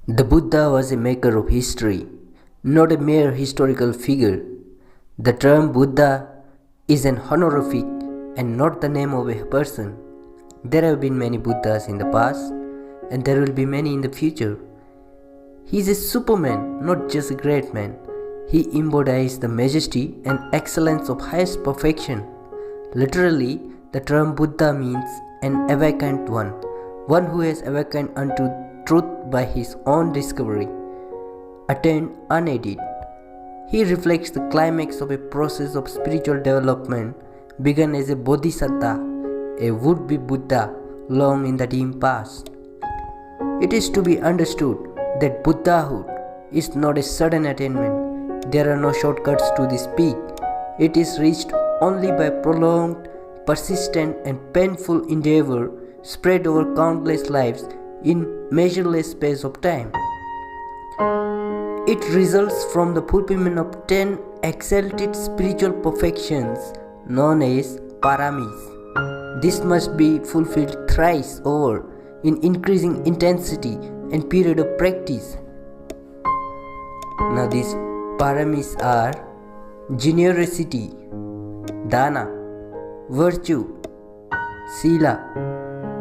The Buddha was a maker of history, not a mere historical figure. The term Buddha is an honorific and not the name of a person. There have been many Buddhas in the past, and there will be many in the future. He is a superman, not just a great man. He embodies the majesty and excellence of highest perfection. Literally, the term Buddha means an awakened one who has awakened unto truth by his own discovery, attained unaided. He reflects the climax of a process of spiritual development begun as a Bodhisattva, a would-be Buddha long in the dim past. It is to be understood that Buddhahood is not a sudden attainment. There are no shortcuts to this peak. It is reached only by prolonged, persistent and painful endeavor spread over countless lives in measureless space of time. It results from the fulfillment of 10 exalted spiritual perfections known as paramis. This must be fulfilled thrice over in increasing intensity and period of practice. Now these paramis are generosity, dana, virtue, sila,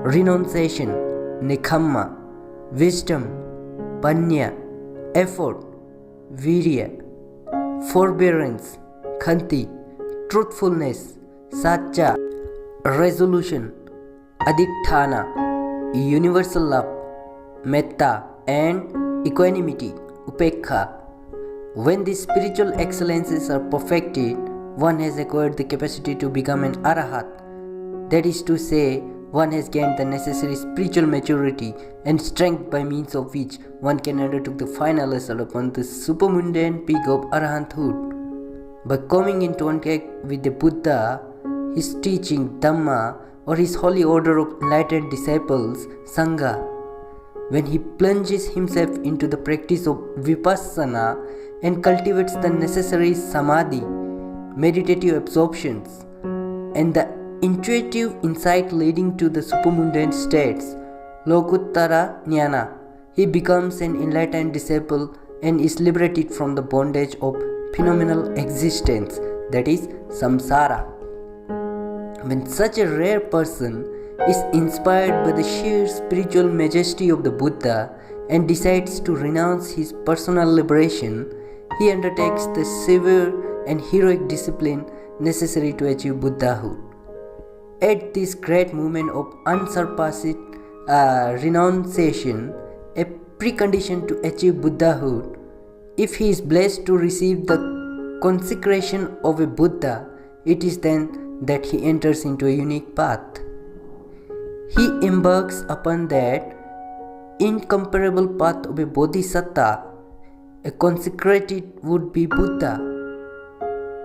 renunciation, nekamma, wisdom, panya, effort, virya, forbearance, khanti, truthfulness, satya, resolution, adhitthana, universal love, metta and equanimity, upekha. When these spiritual excellences are perfected, one has acquired the capacity to become an arahat. That is to say, one has gained the necessary spiritual maturity and strength by means of which one can undertake the final assault upon the supermundane peak of arahanthood. By coming into contact with the Buddha, his teaching Dhamma, or his holy order of enlightened disciples, Sangha, when he plunges himself into the practice of vipassana and cultivates the necessary samadhi, meditative absorptions, and the intuitive insight leading to the supermundane states, Lokuttara Jnana, he becomes an enlightened disciple and is liberated from the bondage of phenomenal existence, that is, samsara. When such a rare person is inspired by the sheer spiritual majesty of the Buddha and decides to renounce his personal liberation, he undertakes the severe and heroic discipline necessary to achieve Buddhahood. At this great moment of unsurpassed renunciation, a precondition to achieve Buddhahood, if he is blessed to receive the consecration of a Buddha, it is then that he enters into a unique path. He embarks upon that incomparable path of a Bodhisattva, a consecrated would-be Buddha.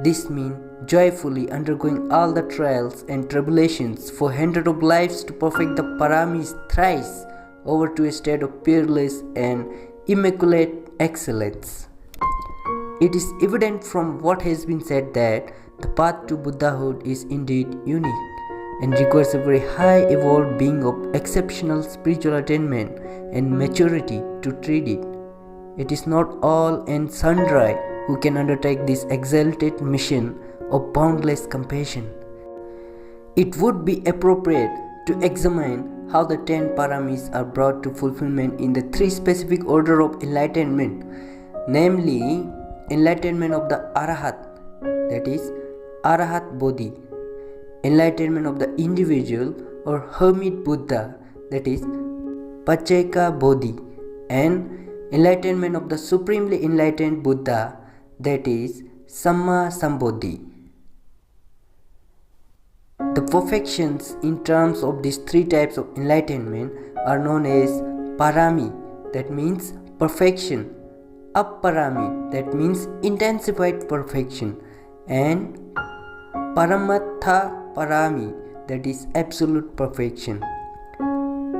This means joyfully undergoing all the trials and tribulations for hundreds of lives to perfect the paramis thrice over to a state of peerless and immaculate excellence. It is evident from what has been said that the path to Buddhahood is indeed unique and requires a very high evolved being of exceptional spiritual attainment and maturity to tread it. It is not all and sundry who can undertake this exalted mission of boundless compassion. It would be appropriate to examine how the 10 paramis are brought to fulfillment in the 3 specific order of enlightenment, namely enlightenment of the arahat, that is arahat bodhi, enlightenment of the individual or hermit Buddha, that is pacceka-buddhas, and enlightenment of the supremely enlightened Buddha, that is Samma Sambuddhi. The perfections in terms of these 3 types of enlightenment are known as parami, that means perfection, apparami, that means intensified perfection, and paramatha parami, that is absolute perfection.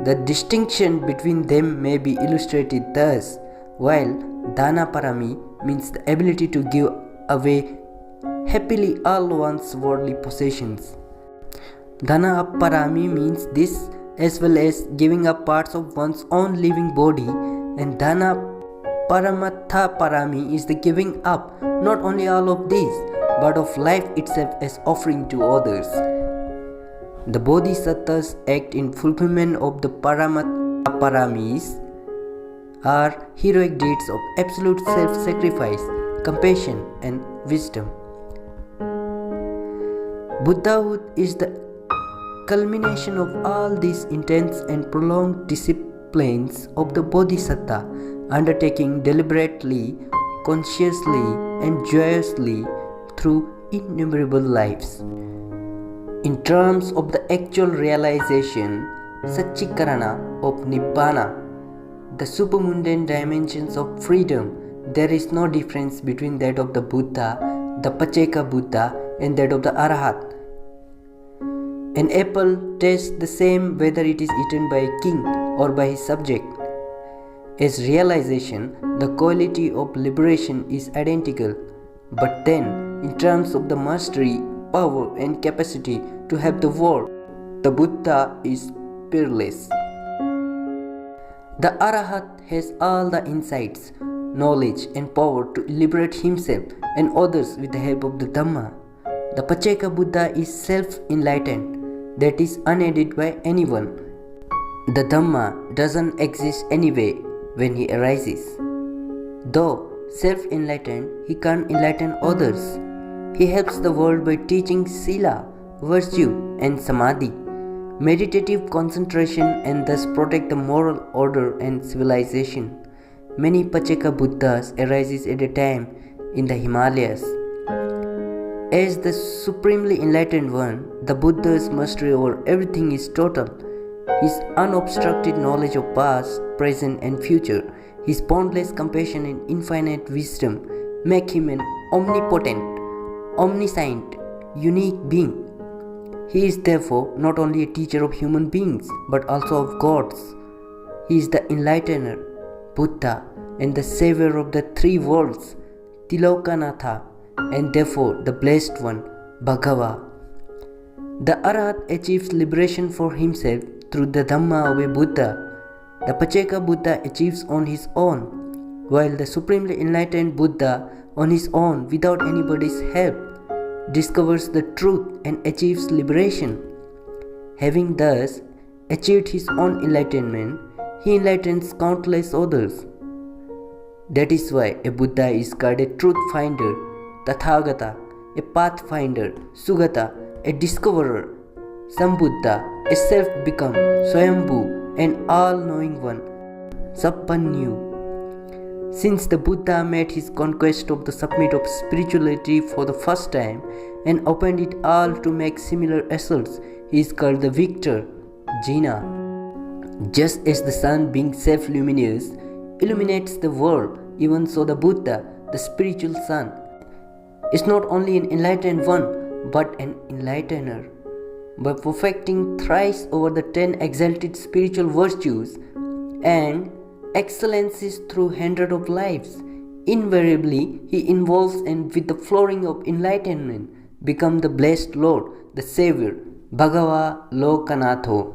The distinction between them may be illustrated thus: while dana parami means the ability to give away happily all one's worldly possessions, dana apparami means this as well as giving up parts of one's own living body And dana paramatha parami is the giving up not only all of these but of life itself as offering to others. The Bodhisattvas act in fulfillment of the paramatha paramis are heroic deeds of absolute self-sacrifice, compassion and wisdom. Buddhahood is the culmination of all these intense and prolonged disciplines of the Bodhisattva, undertaking deliberately, consciously and joyously through innumerable lives. In terms of the actual realization, Satchikarana of Nibbana, the supermundane dimensions of freedom, there is no difference between that of the Buddha, the pacceka-buddha and that of the Arahat. An apple tastes the same whether it is eaten by a king or by his subject. As realization, the quality of liberation is identical, but then, in terms of the mastery, power and capacity to have the world, the Buddha is peerless. The Arahat has all the insights, knowledge and power to liberate himself and others with the help of the Dhamma. The pacceka-buddha is self-enlightened, that is unaided by anyone. The Dhamma doesn't exist anyway when he arises. Though self-enlightened, he can't enlighten others. He helps the world by teaching sila, virtue and samadhi, meditative concentration, and thus protect the moral order and civilization. Many pacceka-buddhas arises at a time in the Himalayas. As the supremely enlightened one, the Buddha's mastery over everything is total. His unobstructed knowledge of past, present and future, his boundless compassion and infinite wisdom make him an omnipotent, omniscient, unique being. He is therefore not only a teacher of human beings but also of gods. He is the enlightener, Buddha, and the savior of the three worlds, Tilokanatha, and therefore the blessed one, Bhagava. The Arahat achieves liberation for himself through the Dhamma of a Buddha. The pacceka-buddha achieves on his own, while the supremely enlightened Buddha on his own without anybody's help discovers the truth and achieves liberation. Having thus achieved his own enlightenment, he enlightens countless others. That is why a Buddha is called a truth finder, Tathagata, a pathfinder, Sugata, a discoverer, Sambuddha, a self-become, Swayambhu, an all-knowing one, Sappanyu. Since the Buddha made his conquest of the summit of spirituality for the first time and opened it all to make similar assaults, he is called the victor, Jina. Just as the sun, being self-luminous, illuminates the world, even so the Buddha, the spiritual sun, is not only an enlightened one but an enlightener. By perfecting thrice over the 10 exalted spiritual virtues and excellencies through hundreds of lives, invariably he involves and with the flowing of enlightenment become the blessed Lord, the Savior, Bhagava Lokanatho.